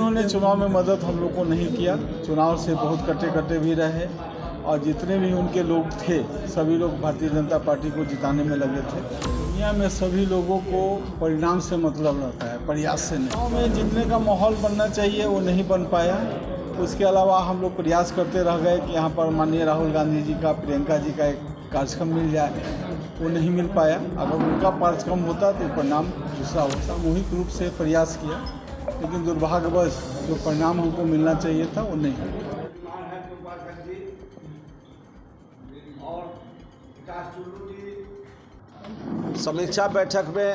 उन्होंने चुनाव में मदद हम लोग को नहीं किया, चुनाव से बहुत कटे कटे भी रहे और जितने भी उनके लोग थे सभी लोग भारतीय जनता पार्टी को जिताने में लगे थे। दुनिया में सभी लोगों को परिणाम से मतलब रहता है, प्रयास से नहीं। चुनाव में जितने का माहौल बनना चाहिए वो नहीं बन पाया। उसके अलावा हम लोग प्रयास करते रह गए कि यहाँ पर माननीय राहुल गांधी जी का, प्रियंका जी का एक कार्यक्रम मिल जाए, वो नहीं मिल पाया। अगर उनका कार्यक्रम होता तो परिणाम दूसरा होता। सामूहिक रूप से प्रयास किया लेकिन दुर्भाग्यवश जो परिणाम हमको मिलना चाहिए था वो नहीं मिला। समीक्षा बैठक में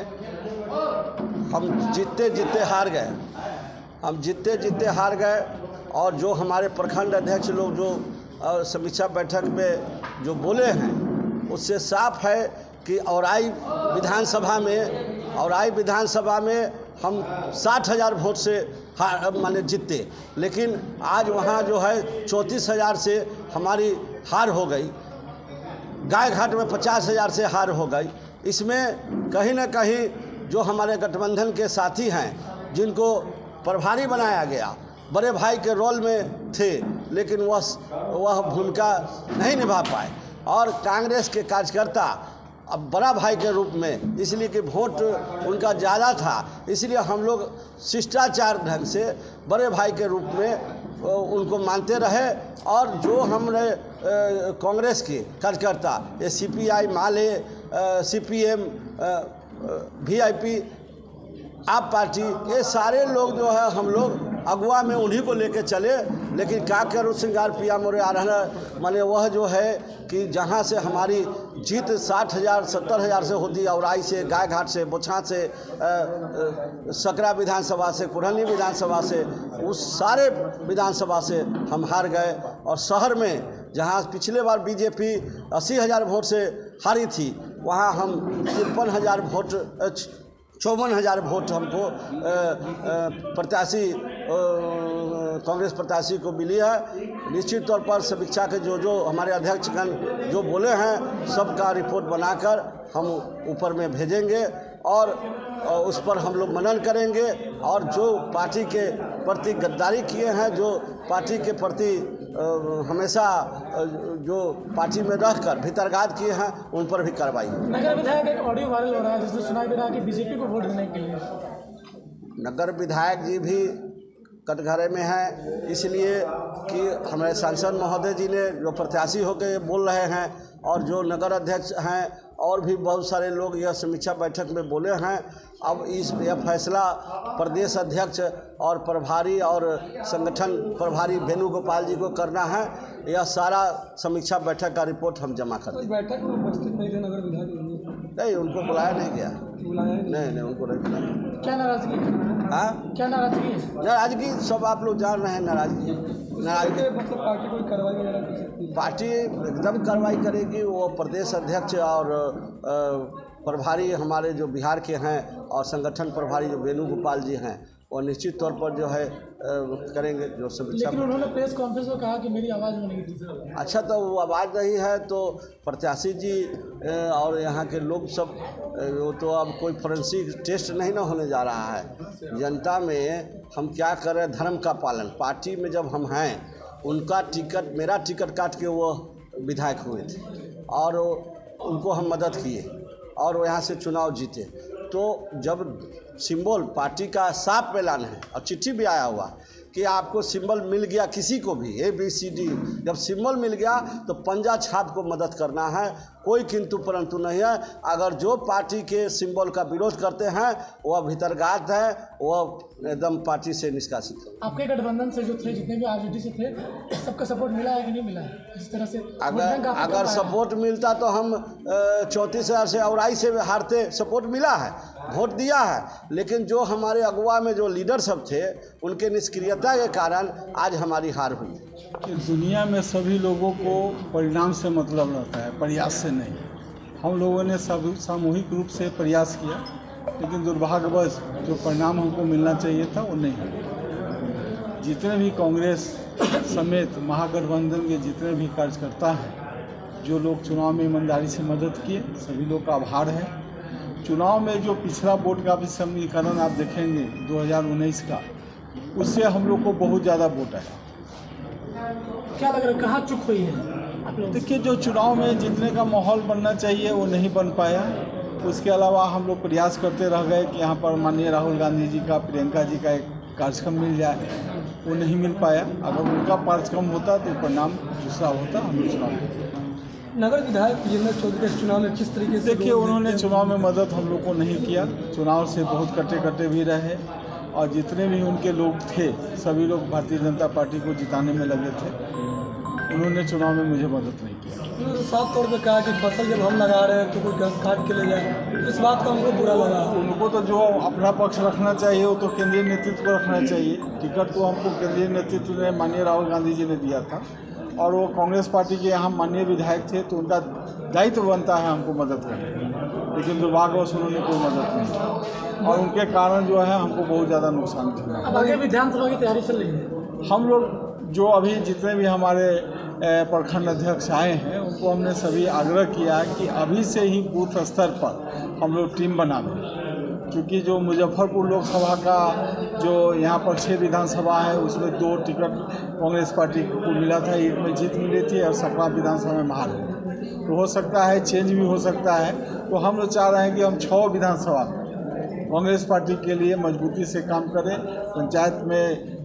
हम जीतते हार गए और जो हमारे प्रखंड अध्यक्ष लोग जो समीक्षा बैठक में जो बोले हैं उससे साफ है कि औराई विधानसभा में हम 60,000 वोट से माने जीते, लेकिन आज वहाँ जो है 34,000 से हमारी हार हो गई। गायघाट में 50,000 से हार हो गई। इसमें कहीं ना कहीं जो हमारे गठबंधन के साथी हैं जिनको प्रभारी बनाया गया, बड़े भाई के रोल में थे लेकिन वह भूमिका नहीं निभा पाए और कांग्रेस के कार्यकर्ता अब बड़ा भाई के रूप में, इसलिए कि वोट उनका ज़्यादा था, इसलिए हम लोग शिष्टाचार ढंग से बड़े भाई के रूप में उनको मानते रहे। और जो हमने कांग्रेस के कार्यकर्ता ये CPI माले, CPM, VIP, आप पार्टी, ये सारे लोग जो है हम लोग अगुआ में उन्हीं को लेके चले। लेकिन क्या करूँ श्रृंगार पिया मोरे आ रहा माने वह जो है कि जहाँ से हमारी जीत 60,000 70,000 से होती, औराई से, गायघाट से, बोछा से, सकरा विधानसभा से, कुरहनी विधानसभा से, उस सारे विधानसभा से हम हार गए। और शहर में जहाँ पिछले बार बीजेपी 80,000 वोट से हारी थी, वहाँ हम 53,000 वोट 54,000 वोट हमको प्रत्याशी कांग्रेस प्रत्याशी को मिली है। निश्चित तौर पर समीक्षा के जो हमारे अध्यक्षगण जो बोले हैं सबका रिपोर्ट बनाकर हम ऊपर में भेजेंगे और उस पर हम लोग मनन करेंगे। और जो पार्टी के प्रति गद्दारी किए हैं, जो पार्टी के प्रति हमेशा जो पार्टी में रहकर भीतरघात किए हैं, उन पर भी कार्रवाई। नगर विधायक एक ऑडियो वायरल हो रहा है जिसमें सुनाई दे रहा है कि बीजेपी को वोट देने के लिए। नगर विधायक जी भी कटघरे में हैं, इसलिए कि हमारे सांसद महोदय जी ने जो प्रत्याशी होकर बोल रहे हैं और जो नगर अध्यक्ष हैं और भी बहुत सारे लोग यह समीक्षा बैठक में बोले हैं। अब यह फैसला प्रदेश अध्यक्ष और प्रभारी और संगठन प्रभारी वेणुगोपाल जी को करना है। यह सारा समीक्षा बैठक का रिपोर्ट हम जमा कर देंगे। बैठक में उपस्थित नहीं थे नगर विधायक? नहीं, उनको बुलाया नहीं गया। नहीं, उनको नहीं बुलाया। क्या नाराजगी? हाँ, क्या नाराजगी? नाराजगी सब आप लोग जान रहे हैं। नाराजगी मतलब पार्टी कोई कार्रवाई वगैरह कर सकती है? पार्टी एकदम कार्रवाई करेगी। वो प्रदेश अध्यक्ष और प्रभारी हमारे जो बिहार के हैं और संगठन प्रभारी जो वेणुगोपाल जी हैं, वो निश्चित तौर पर जो है करेंगे जो समीक्षा। लेकिन उन्होंने प्रेस कॉन्फ्रेंस में कहा कि मेरी आवाज़ में नहीं थी। अच्छा, तो वो आवाज़ नहीं है तो प्रत्याशी जी और यहाँ के लोग सब, वो तो अब कोई फोरेंसिक टेस्ट नहीं ना होने जा रहा है। जनता में हम क्या करें, धर्म का पालन। पार्टी में जब हम हैं, उनका टिकट, मेरा टिकट काट के वो विधायक हुए थे और उनको हम मदद किए और वो यहाँ से चुनाव जीते। तो जब सिंबल पार्टी का साफ ऐलान है और चिट्ठी भी आया हुआ कि आपको सिंबल मिल गया, किसी को भी ABCD, जब सिंबल मिल गया तो पंजा छाप को मदद करना है, कोई किंतु परंतु नहीं है। अगर जो पार्टी के सिंबल का विरोध करते हैं वह भीतरघात है, वह एकदम पार्टी से निष्कासित है। आपके गठबंधन से जो थे, जितने भी RJD से थे, सबका सपोर्ट मिला है कि नहीं मिला है? इस तरह से अगर सपोर्ट मिलता तो हम 34,000 से औराई से हारते। सपोर्ट मिला है, वोट दिया है, लेकिन जो हमारे अगुआ में जो लीडर सब थे उनके निष्क्रियता के कारण आज हमारी हार हुई। कि दुनिया में सभी लोगों को परिणाम से मतलब रहता है, प्रयास से नहीं। हम लोगों ने सब सामूहिक रूप से प्रयास किया लेकिन दुर्भाग्यवश जो परिणाम हमको मिलना चाहिए था वो नहीं मिला। जितने भी कांग्रेस समेत महागठबंधन के जितने भी कार्यकर्ता हैं, जो लोग चुनाव में ईमानदारी से मदद किए, सभी लोग का आभार है। चुनाव में जो पिछड़ा वोट का भी समीकरण आप देखेंगे 2019 का, उससे हम लोग को बहुत ज़्यादा वोट आया। क्या लग रहा है कहाँ चुप हुई है आप लोग? देखिए, जो चुनाव में जीतने का माहौल बनना चाहिए वो नहीं बन पाया। उसके अलावा हम लोग प्रयास करते रह गए कि यहाँ पर माननीय राहुल गांधी जी का, प्रियंका जी का एक कार्यक्रम मिल जाए, वो नहीं मिल पाया। अगर उनका कार्यक्रम होता तो परिणाम दूसरा होता। हम लोग चुनाव नगर विधायक विजेंद्र चौधरी के चुनाव में किस तरीके से देखिए, उन्होंने चुनाव में मदद हम लोग को नहीं किया। चुनाव से बहुत कटे भी रहे और जितने भी उनके लोग थे सभी लोग भारतीय जनता पार्टी को जिताने में लगे थे। उन्होंने चुनाव में मुझे मदद नहीं किया। उन्होंने तो साफ तौर पे कहा कि फसल जब हम लगा रहे हैं तो कोई घास काट के ले जाए, इस बात का हमको बुरा लगा। उनको तो जो अपना पक्ष रखना चाहिए वो तो केंद्रीय नेतृत्व को रखना चाहिए। टिकट तो हमको केंद्रीय नेतृत्व ने, माननीय राहुल गांधी जी ने दिया था और वो कांग्रेस पार्टी के यहाँ माननीय विधायक थे, तो उनका दायित्व बनता है हमको मदद करने, लेकिन दुर्भाग्यवश उन्होंने कोई मदद नहीं की और उनके कारण जो है हमको बहुत ज़्यादा नुकसान झेलना। अब आगे विधानसभा की तैयारी चल रही है। हम लोग जो अभी जितने भी हमारे प्रखंड अध्यक्ष आए हैं उनको हमने सभी आग्रह किया है कि अभी से ही बूथ स्तर पर हम लोग टीम बना दें, क्योंकि जो मुजफ्फरपुर लोकसभा का जो यहाँ पर 6 विधानसभा है उसमें 2 टिकट कांग्रेस पार्टी को मिला था, एक में जीत मिली थी और 17 विधानसभा में हार हुई। तो हो सकता है चेंज भी हो सकता है। तो हम लोग चाह रहे हैं कि हम 6 विधानसभा कांग्रेस पार्टी के लिए मजबूती से काम करें, पंचायत में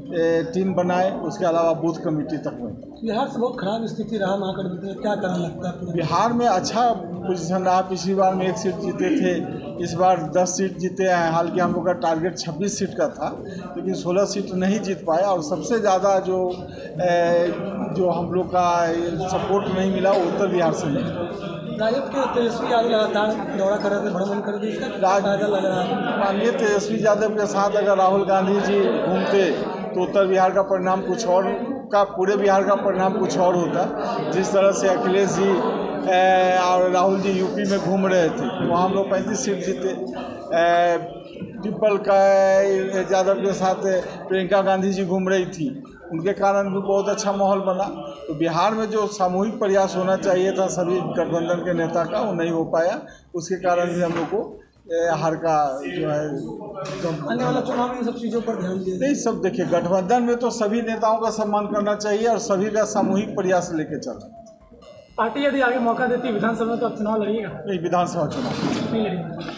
टीम बनाए, उसके अलावा बूथ कमेटी तक में। बिहार से बहुत खराब स्थिति रहा महागठबंधन में, क्या करना लगता है? बिहार में अच्छा पोजीशन रहा। पिछली बार में 1 सीट जीते थे, इस बार 10 सीट जीते हैं। हालांकि हम लोग का टारगेट 26 सीट का था, लेकिन 16 सीट नहीं जीत पाए और सबसे ज़्यादा जो हम लोग का सपोर्ट नहीं मिला वो उत्तर बिहार से मिला। राजद के तेजस्वी यादव लगातार दौरा कर रहे थे, भ्रमण कर रहे थे, इसका फायदा लग रहा है? माननीय तेजस्वी यादव के साथ अगर राहुल गांधी जी घूमते तो उत्तर बिहार का परिणाम कुछ और का, पूरे बिहार का परिणाम कुछ और होता। जिस तरह से अखिलेश जी और राहुल जी यूपी में घूम रहे थे, वहाँ हम लोग 35 सीट जीते। डिम्पल का यादव के साथ प्रियंका गांधी जी घूम रही थी, उनके कारण भी बहुत अच्छा माहौल बना। तो बिहार में जो सामूहिक प्रयास होना चाहिए था सभी गठबंधन के नेता का, वो नहीं हो पाया। उसके कारण भी हम लोग को हार का जो है आने वाला चुनाव में इन सब चीज़ों पर ध्यान दिया। नहीं, सब देखिए, गठबंधन में तो सभी नेताओं का सम्मान करना चाहिए और सभी का सामूहिक प्रयास लेके चलना। पार्टी यदि आगे मौका देती विधानसभा में तो अब चुनाव लड़िएगा? नहीं, विधानसभा चुनाव नहीं लड़िएगा।